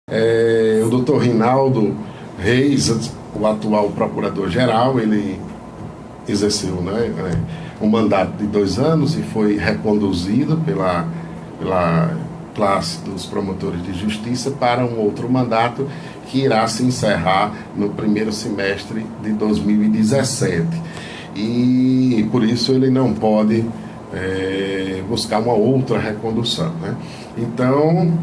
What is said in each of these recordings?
O doutor Rinaldo Reis, o atual procurador-geral, ele exerceu um mandato de 2 anos e foi reconduzido pela classe dos promotores de justiça para um outro mandato que irá se encerrar no primeiro semestre de 2017. E por isso ele não pode buscar uma outra recondução, né? Então,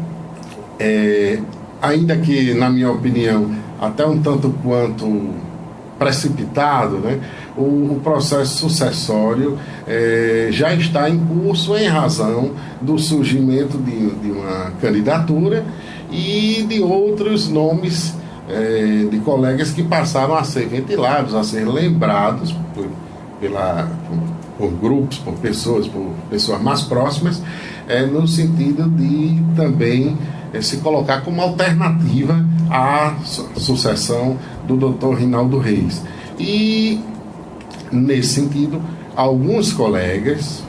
ainda que, na minha opinião, até um tanto quanto precipitado, né, o processo sucessório já está em curso em razão do surgimento de uma candidatura e de outros nomes de colegas que passaram a ser ventilados, a ser lembrados por grupos, por pessoas mais próximas, no sentido de também se colocar como alternativa à sucessão do doutor Rinaldo Reis. E, nesse sentido, alguns colegas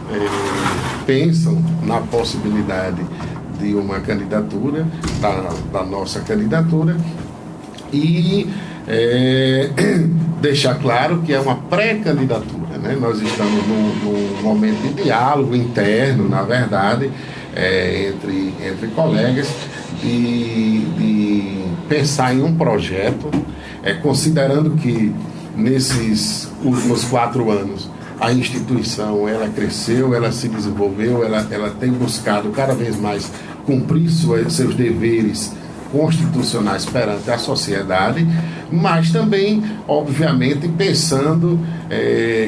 pensam na possibilidade de uma candidatura, da nossa candidatura, e deixar claro que é uma pré-candidatura, né? Nós estamos num momento de diálogo interno, na verdade, entre colegas, de pensar em um projeto, considerando que nesses últimos 4 anos a instituição ela cresceu, ela se desenvolveu, ela tem buscado cada vez mais cumprir seus deveres constitucionais perante a sociedade, mas também, obviamente, pensando,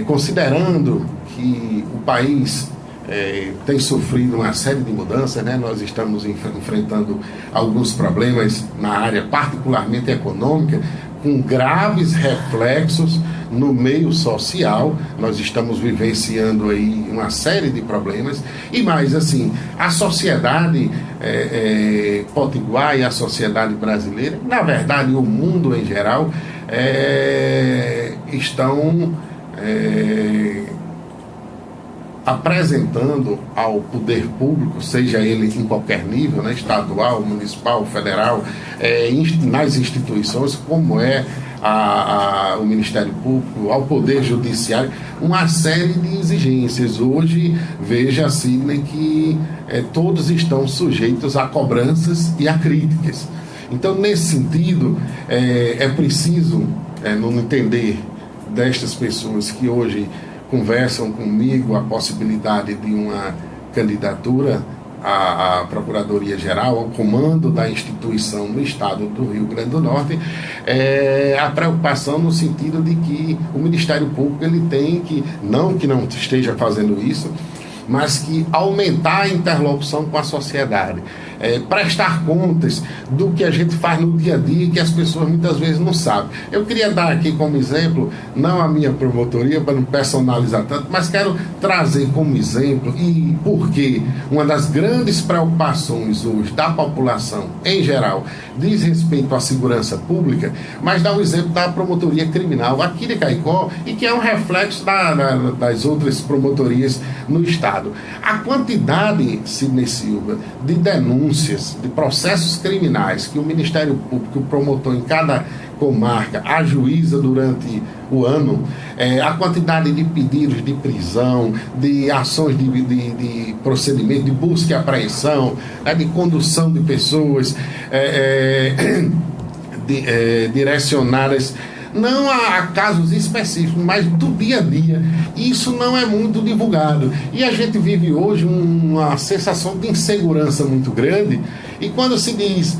considerando que o país tem sofrido uma série de mudanças, né? Nós estamos enfrentando alguns problemas na área particularmente econômica, com graves reflexos no meio social. Nós estamos vivenciando aí uma série de problemas, e mais assim, a sociedade potiguar e a sociedade brasileira, na verdade o mundo em geral, estão apresentando ao poder público, seja ele em qualquer nível, né, estadual, municipal, federal, nas instituições, como o Ministério Público, ao Poder Judiciário, uma série de exigências. Hoje, veja-se que todos estão sujeitos a cobranças e a críticas. Então, nesse sentido, é preciso, no entender destas pessoas que hoje conversam comigo a possibilidade de uma candidatura à Procuradoria-Geral, ao comando da instituição no estado do Rio Grande do Norte, a preocupação no sentido de que o Ministério Público ele tem que não esteja fazendo isso, mas que aumentar a interlocução com a sociedade, prestar contas do que a gente faz no dia a dia e que as pessoas muitas vezes não sabem. Eu queria dar aqui como exemplo, não a minha promotoria, para não personalizar tanto, mas quero trazer como exemplo, e porque uma das grandes preocupações hoje da população em geral diz respeito à segurança pública, mas dá o exemplo da promotoria criminal aqui de Caicó, e que é um reflexo das outras promotorias no estado. A quantidade, Sidney Silva, de denúncias, de processos criminais que o Ministério Público, o promotor em cada comarca, ajuiza durante o ano, a quantidade de pedidos de prisão, de ações de procedimento, de busca e apreensão, de condução de pessoas direcionadas não a casos específicos, mas do dia a dia. Isso não é muito divulgado. E a gente vive hoje uma sensação de insegurança muito grande. E quando se diz,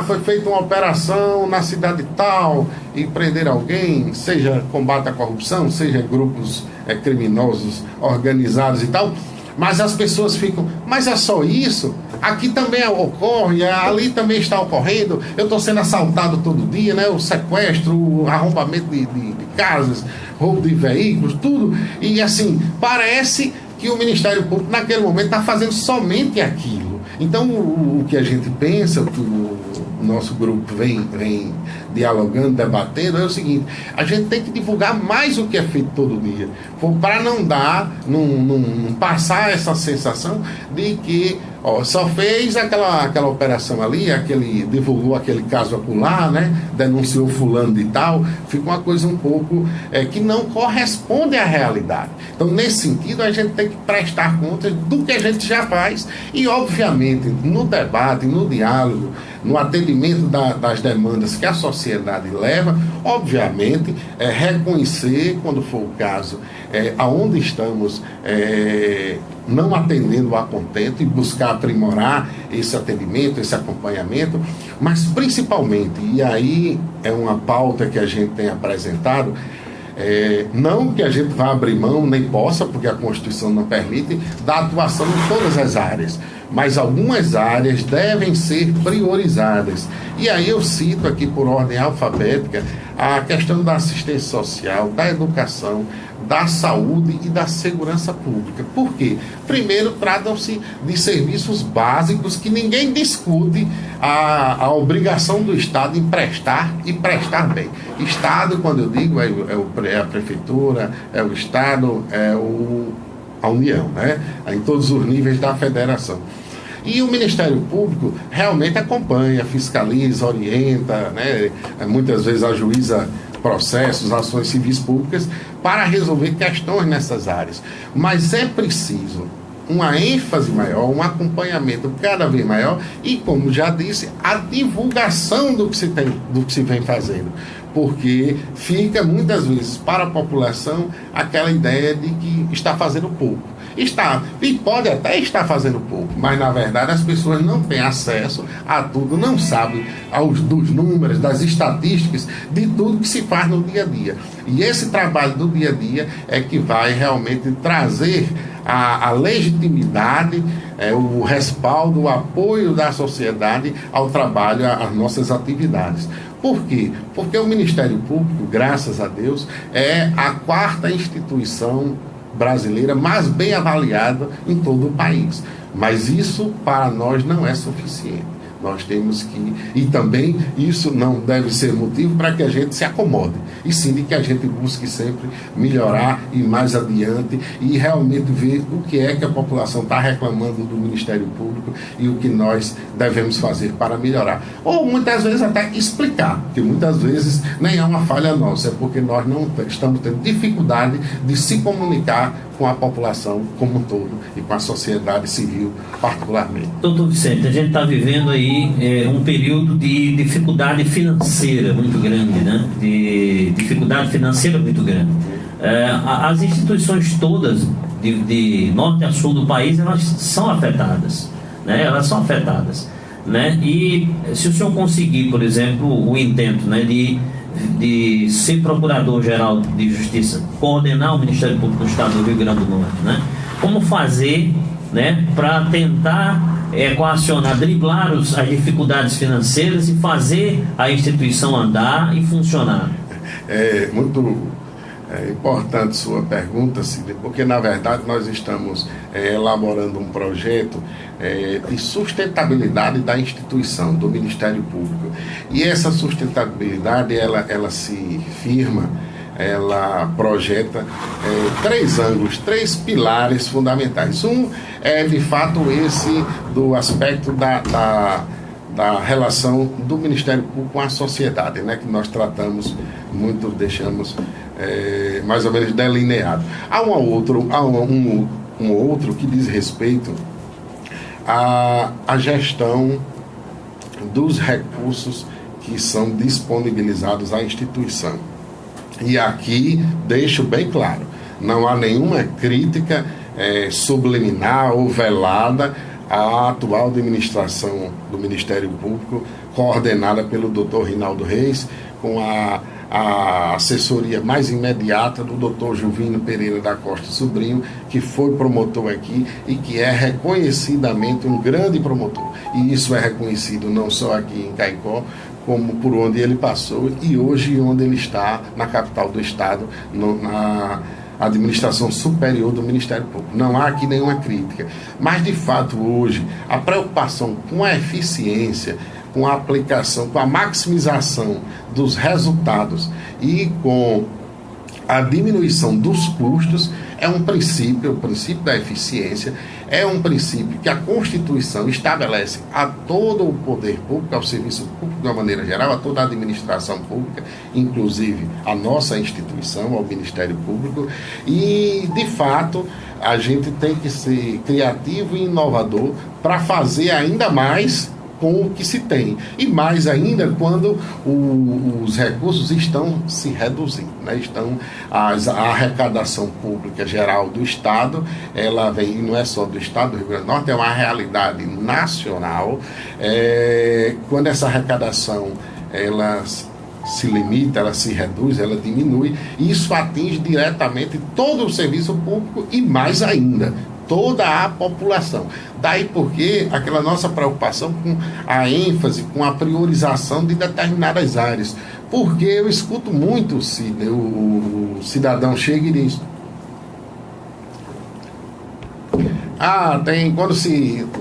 foi feita uma operação na cidade tal e prender alguém, seja combate à corrupção, seja grupos criminosos organizados e tal, mas as pessoas ficam, mas é só isso? Aqui também ocorre, ali também está ocorrendo, eu estou sendo assaltado todo dia, né? O sequestro, o arrombamento de casas, roubo de veículos, tudo. E assim, parece que o Ministério Público naquele momento está fazendo somente aquilo. Então, o que a gente pensa, o que o nosso grupo vem dialogando, debatendo, é o seguinte: a gente tem que divulgar mais o que é feito todo dia, para não passar essa sensação de que Ó, só fez aquela operação ali, divulgou aquele caso acolá, né? Denunciou fulano de tal, fica uma coisa um pouco que não corresponde à realidade. Então, nesse sentido, a gente tem que prestar conta do que a gente já faz e, obviamente, no debate, no diálogo, no atendimento das demandas que a sociedade leva, obviamente, reconhecer, quando for o caso, aonde estamos não atendendo a contento e buscar aprimorar esse atendimento, esse acompanhamento, mas principalmente, e aí é uma pauta que a gente tem apresentado, não que a gente vá abrir mão, nem possa, porque a Constituição não permite, da atuação em todas as áreas, mas algumas áreas devem ser priorizadas. E aí eu cito aqui por ordem alfabética a questão da assistência social, da educação, da saúde e da segurança pública. Por quê? Primeiro, tratam-se de serviços básicos que ninguém discute a obrigação do Estado em prestar e prestar bem. Estado, quando eu digo, é a Prefeitura, é o Estado, a União, né? Em todos os níveis da Federação. E o Ministério Público realmente acompanha, fiscaliza, orienta, né? Muitas vezes ajuiza processos, ações civis públicas para resolver questões nessas áreas. Mas é preciso uma ênfase maior, um acompanhamento cada vez maior e, como já disse, a divulgação do que se vem fazendo. Porque fica muitas vezes para a população aquela ideia de que está fazendo pouco. Está, e pode até estar fazendo pouco, mas na verdade as pessoas não têm acesso a tudo, não sabem dos números, das estatísticas, de tudo que se faz no dia a dia. E esse trabalho do dia a dia é que vai realmente trazer a legitimidade, o respaldo, o apoio da sociedade ao trabalho, às nossas atividades. Por quê? Porque o Ministério Público, graças a Deus, é a quarta instituição brasileira mais bem avaliada em todo o país. Mas isso, para nós, não é suficiente. Nós temos que... E também isso não deve ser motivo para que a gente se acomode. E sim de que a gente busque sempre melhorar e mais adiante e realmente ver o que é que a população está reclamando do Ministério Público e o que nós devemos fazer para melhorar. Ou muitas vezes até explicar, porque muitas vezes nem é uma falha nossa, é porque nós não estamos tendo dificuldade de se comunicar com a população como um todo e com a sociedade civil particularmente. Doutor Vicente, a gente está vivendo aí um período de dificuldade financeira muito grande, né? De dificuldade financeira muito grande. As instituições todas, de norte a sul do país, elas são afetadas, né? Elas são afetadas, né? E se o senhor conseguir, por exemplo, o intento, né, de ser procurador-geral de justiça, coordenar o Ministério Público do Estado do Rio Grande do Norte, né? Como fazer, né, para tentar coacionar, driblar as dificuldades financeiras e fazer a instituição andar e funcionar? É muito importante sua pergunta, Cida, porque na verdade nós estamos elaborando um projeto de sustentabilidade da instituição, do Ministério Público. E essa sustentabilidade, ela se firma, ela projeta três ângulos, três pilares fundamentais. Um é, de fato, esse do aspecto da relação do Ministério Público com a sociedade, né, que nós tratamos muito, deixamos mais ou menos delineado. Há um outro que diz respeito à gestão dos recursos que são disponibilizados à instituição. E aqui deixo bem claro, não há nenhuma crítica subliminar ou velada à atual administração do Ministério Público, coordenada pelo Dr. Rinaldo Reis, com a assessoria mais imediata do Dr. Juvino Pereira da Costa Sobrinho, que foi promotor aqui e que é reconhecidamente um grande promotor. E isso é reconhecido não só aqui em Caicó, como por onde ele passou e hoje onde ele está, na capital do estado, na administração superior do Ministério Público. Não há aqui nenhuma crítica. Mas, de fato, hoje, a preocupação com a eficiência, com a aplicação, com a maximização dos resultados e com a diminuição dos custos é um princípio, o princípio da eficiência, é um princípio que a Constituição estabelece a todo o poder público, ao serviço público de uma maneira geral, a toda a administração pública, inclusive a nossa instituição, ao Ministério Público, e, de fato, a gente tem que ser criativo e inovador para fazer ainda mais com o que se tem, e mais ainda quando os recursos estão se reduzindo, né? A arrecadação pública geral do Estado, ela vem, não é só do Estado do Rio Grande do Norte, é uma realidade nacional. Quando essa arrecadação ela se limita, ela se reduz, ela diminui, e isso atinge diretamente todo o serviço público e mais ainda toda a população. Daí porque aquela nossa preocupação com a ênfase, com a priorização de determinadas áreas. Porque eu escuto muito, Sidney, o cidadão chega e diz: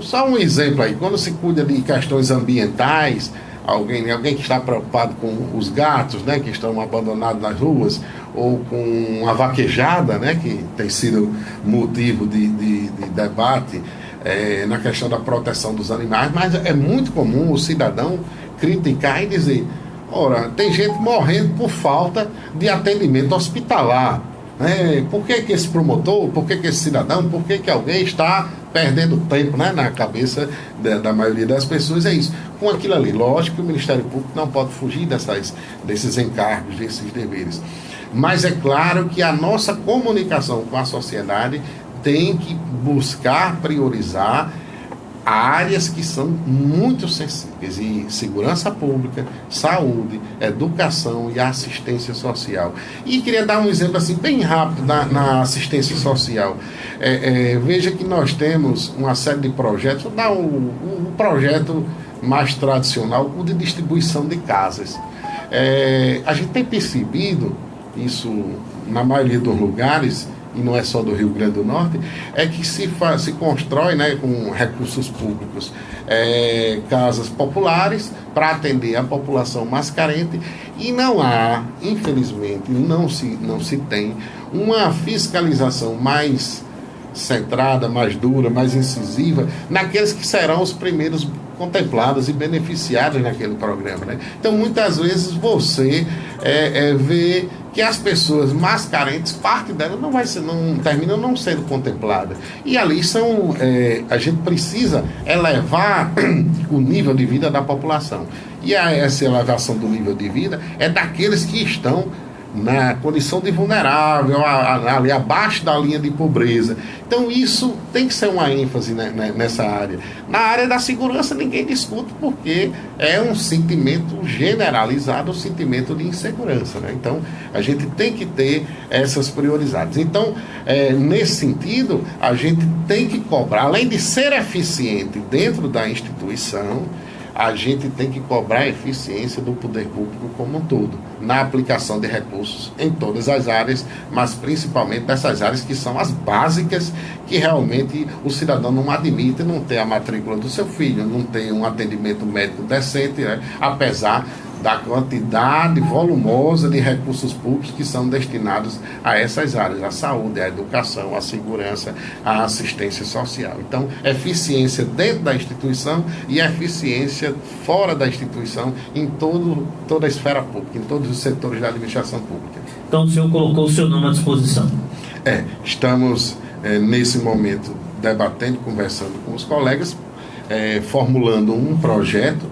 só um exemplo aí, quando se cuida de questões ambientais, alguém que está preocupado com os gatos, né, que estão abandonados nas ruas, ou com a vaquejada, né, que tem sido motivo de debate na questão da proteção dos animais, mas é muito comum o cidadão criticar e dizer: ora, tem gente morrendo por falta de atendimento hospitalar. Por que esse promotor, por que esse cidadão, por que alguém está perdendo tempo, né, na cabeça da maioria das pessoas? É isso. Com aquilo ali, lógico que o Ministério Público não pode fugir desses encargos, desses deveres. Mas é claro que a nossa comunicação com a sociedade tem que buscar priorizar áreas que são muito sensíveis, e segurança pública, saúde, educação e assistência social. E queria dar um exemplo assim bem rápido na assistência social. Veja que nós temos uma série de projetos. Vou dar um projeto mais tradicional, o de distribuição de casas. A gente tem percebido isso na maioria dos lugares, e não é só do Rio Grande do Norte, é que se constrói, né, com recursos públicos, casas populares para atender a população mais carente, e não há, infelizmente, não se tem uma fiscalização mais centrada, mais dura, mais incisiva naqueles que serão os primeiros contemplados e beneficiados naquele programa, né? Então, muitas vezes você vê que as pessoas mais carentes, parte delas terminam não sendo contemplada. E ali a gente precisa elevar o nível de vida da população. E essa elevação do nível de vida é daqueles que estão na condição de vulnerável, ali abaixo da linha de pobreza. Então isso tem que ser uma ênfase nessa área. Na área da segurança ninguém discute, porque é um sentimento generalizado, um sentimento de insegurança, né? Então a gente tem que ter essas prioridades. Então, nesse sentido, a gente tem que cobrar, além de ser eficiente dentro da instituição, a gente tem que cobrar a eficiência do poder público como um todo, na aplicação de recursos em todas as áreas, mas principalmente nessas áreas que são as básicas, que realmente o cidadão não admite não ter a matrícula do seu filho, não ter um atendimento médico decente, né? Apesar da quantidade volumosa de recursos públicos que são destinados a essas áreas: a saúde, a educação, a segurança, a assistência social. Então, eficiência dentro da instituição e eficiência fora da instituição em toda a esfera pública, em todos os setores da administração pública. Então, o senhor colocou o seu nome à disposição. Estamos, nesse momento, debatendo, conversando com os colegas, formulando um projeto,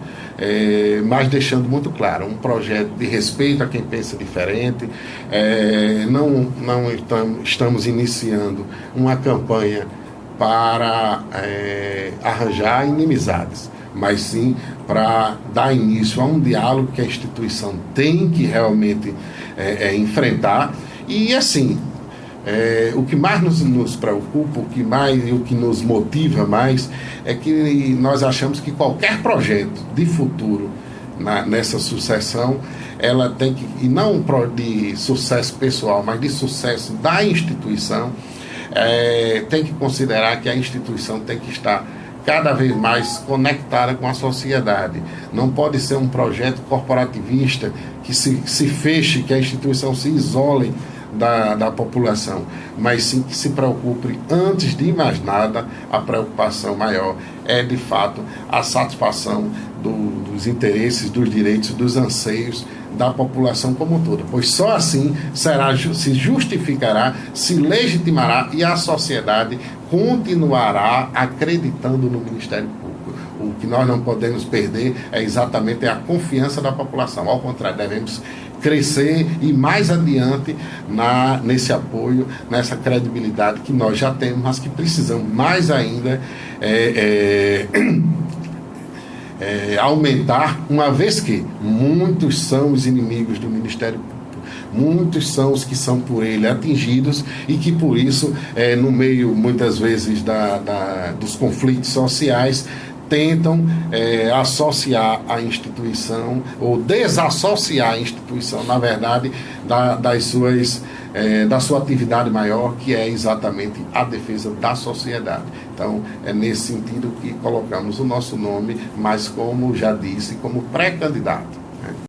mas deixando muito claro, um projeto de respeito a quem pensa diferente. Não estamos iniciando uma campanha para arranjar inimizades, mas sim para dar início a um diálogo que a instituição tem que realmente enfrentar. E assim, o que mais nos preocupa, o que nos motiva mais, é que nós achamos que qualquer projeto de futuro nessa sucessão, ela tem que, e não de sucesso pessoal, mas de sucesso da instituição, tem que considerar que a instituição tem que estar cada vez mais conectada com a sociedade. Não pode ser um projeto corporativista que se feche, que a instituição se isole da população, mas sim que se preocupe, antes de mais nada, a preocupação maior é, de fato, a satisfação dos interesses, dos direitos, dos anseios da população como um todo, pois só assim se justificará, se legitimará e a sociedade continuará acreditando no Ministério Público. O que nós não podemos perder é exatamente a confiança da população. Ao contrário, devemos crescer e mais adiante nesse apoio, nessa credibilidade que nós já temos, mas que precisamos mais ainda aumentar, uma vez que muitos são os inimigos do Ministério Público, muitos são os que são por ele atingidos e que por isso, no meio muitas vezes dos conflitos sociais, tentam associar a instituição ou desassociar a instituição, na verdade, da sua atividade maior, que é exatamente a defesa da sociedade. Então, é nesse sentido que colocamos o nosso nome, mas como já disse, como pré-candidato.